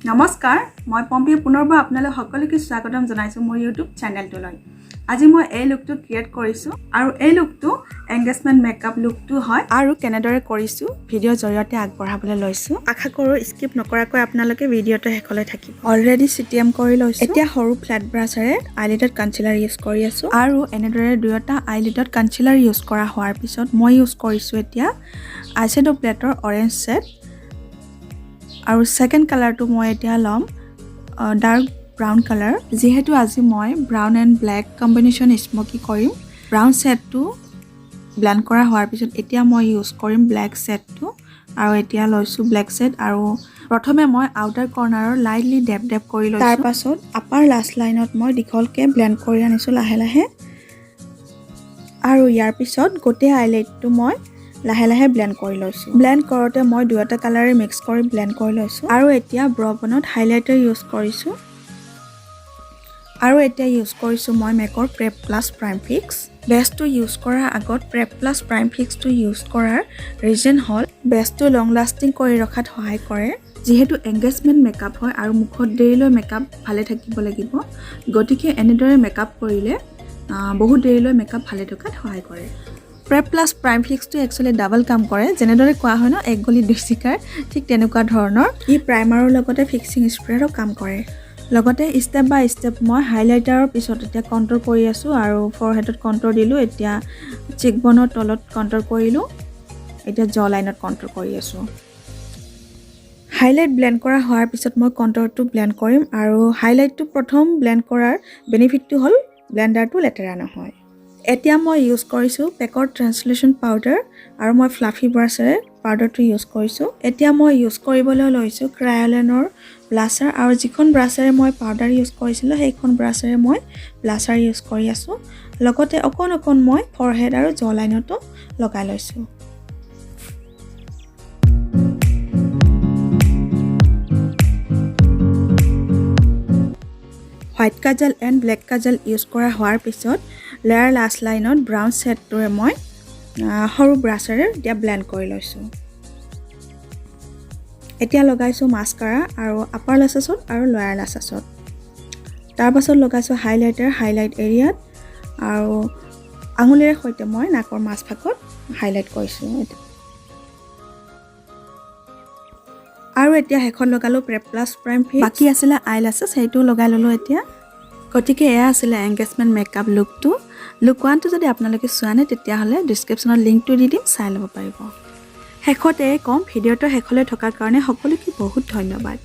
নমস্কাৰ মই পম্পী পুনৰবাৰ আপোনালোক সকলোকে স্বাগতম জনাইছো মোৰ YouTube চেনেলটোলৈ আজি মই এই লুকটো ক্ৰিয়েট কৰিছো আৰু এই লুকটো এংগেজমেন্ট মেকআপ লুকটো হয় আৰু কেনেদৰে কৰিছো ভিডিঅ জৰিয়তে আগবঢ়াবলৈ লৈছো আশা কৰো স্কিপ নকৰাকৈ আপোনালোকে ভিডিঅটো হেকলৈ থাকিব অলৰেডি CTM কৰি লৈছো এতিয়া সৰু ফ্ল্যাট ব্ৰাছেৰে আইলিডত কনসিলাৰ ইউজ কৰি আছো আৰু এনেদৰে দুয়োটা আইলিডত কনসিলাৰ ইউজ কৰা হোৱাৰ পিছত মই ইউজ কৰিছো এতিয়া আইশ্যাডো প্লেটৰ অৰেঞ্জ শেড আৰু সেকেন্ড কালাৰটো মই এতিয়া লম ডাৰ্ক ব্ৰাউন কালাৰ যেহেতু আজি মই brown and black combination smoky কৰিম ব্ৰাউন শেডটো ব্লেন্ড কৰা হোৱাৰ পিছত এতিয়া মই ইউজ কৰিম ব্ল্যাক শেডটো আৰু এতিয়া লৈছো ব্ল্যাক শেড আৰু প্ৰথমে মই আউটাৰ কৰ্নাৰৰ লাইটলি ডেপ ডেপ কৰি লৈছো তাৰ পাছত আপাৰ লাষ্ট লাইনত মই দীঘলকে ব্লেন্ড কৰি আনিছো লাহে লাহে আৰু ইয়াৰ পিছত গোটেই আইলাইটটো মই লাহে লাহে ব্লেন্ড কৰি লৈছো ব্লেন্ড কৰোতে মই দুটা কালাৰে মিক্স কৰি ব্লেন্ড কৰি লৈছো আৰু এতিয়া ব্ৰবনত হাইলাইটাৰ ইউজ কৰিছো আৰু এতিয়া ইউজ কৰিছো মই মেকৰ প্ৰেপ প্লাস প্ৰাইম ফিক্স বেসটো ইউজ কৰাৰ আগত প্ৰেপ প্লাস প্ৰাইম ফিক্সটো ইউজ কৰাৰ ৰিজন হল বেসটো লং লাস্টিং কৰি ৰখাত সহায় কৰে যেহেতু এংগেজমেন্ট মেকআপ হয় আৰু মুখত দেৰিলৈ মেকআপ ভালে থাকিব লাগিব গতিকে এনেদৰে মেকআপ কৰিলে বহুত দেৰিলৈ মেকআপ ভালে থকাত সহায় কৰে প্ৰেপ প্লাস প্ৰাইম ফিক্সটো একচুয়ালি ডাবল কাম কৰে যেনেদৰে কোৱা হয় ন এক গলি দুই শিকাৰ ঠিক তেনেকুৱা ধৰণৰ ই প্ৰাইমাৰৰ লগতে ফিক্সিং স্প্ৰেৰো কাম কৰে লগতে স্টেপ বাই স্টেপ মই হাইলাইটাৰৰ পিছত এতিয়া কন্ট্ৰোল কৰি আছো আৰু ফৰহেডত কন্ট্ৰোল দিলো এতিয়া চেকবনৰ তলত কন্ট্ৰোল কৰিলো এতিয়া জ লাইনত কন্ট্ৰোল কৰি আছো হাইলাইট ব্লেন্ড কৰা হোৱাৰ পিছত মই কন্ট্ৰোলটো ব্লেন্ড কৰিম আৰু হাইলাইটটো প্ৰথম ব্লেন্ড কৰাৰ বেনিফিটটো হল ব্লেন্ডাৰটো লেতেৰা নহয় এতিয়া মই ইউজ কৰিছো পেকৰ ট্ৰান্সলেশন পাউডাৰ আৰু মই ফ্লাফি ব্ৰাছেৰে পাউডাৰটো ইউজ কৰিছো এতিয়া মই ইউজ কৰিবলৈ লৈছো ক্ৰায়োলেনৰ ব্লাছাৰ আৰু যিখন ব্ৰাছেৰে মই পাউডাৰ ইউজ কৰিছিলো সেইখন ব্ৰাছেৰে মই ব্লাছাৰ ইউজ কৰি আছো লগতে অকন মই ফৰহেড আৰু জ লাইনতো লগাই লৈছো white Kajal and black Kajal use কৰা হোৱাৰ পিছত লেয়াৰ লাষ্ট লাইনত ব্ৰাউন শেডটোৰে মই সৰু ব্ৰাছেৰে এতিয়া ব্লেন্ড কৰি লৈছো এতিয়া লগাইছো মাস্কাৰা আৰু আপাৰ লাছেছত আৰু লোয়াৰ লাছেছত তাৰ পাছত লগাইছো হাইলাইটাৰ হাইলাইট এৰিয়াত আৰু আঙুলিৰে সৈতে মই নাকৰ মাজভাগত হাইলাইট কৰিছো আৰু এতিয়া হেখন লগালো প্ৰেপ প্লাস প্ৰাইম ফিক্স বাকি আছিল আইলাছেছ হেইটো লগাই ললো এতিয়া গতিকে এয়া আছিল এংগেজমেন্ট মেকআপ লুকটো লুক 1 টো যদি আপোনালোকে চোৱা নাই তেতিয়া হলে ডেসক্ৰিপচনত লিংকটো দি দিম চাই ল'ব পাৰিব হেখতে কম ভিডিওটো হেখলৈ থকাৰ কাৰণে সকলোকে বহুত ধন্যবাদ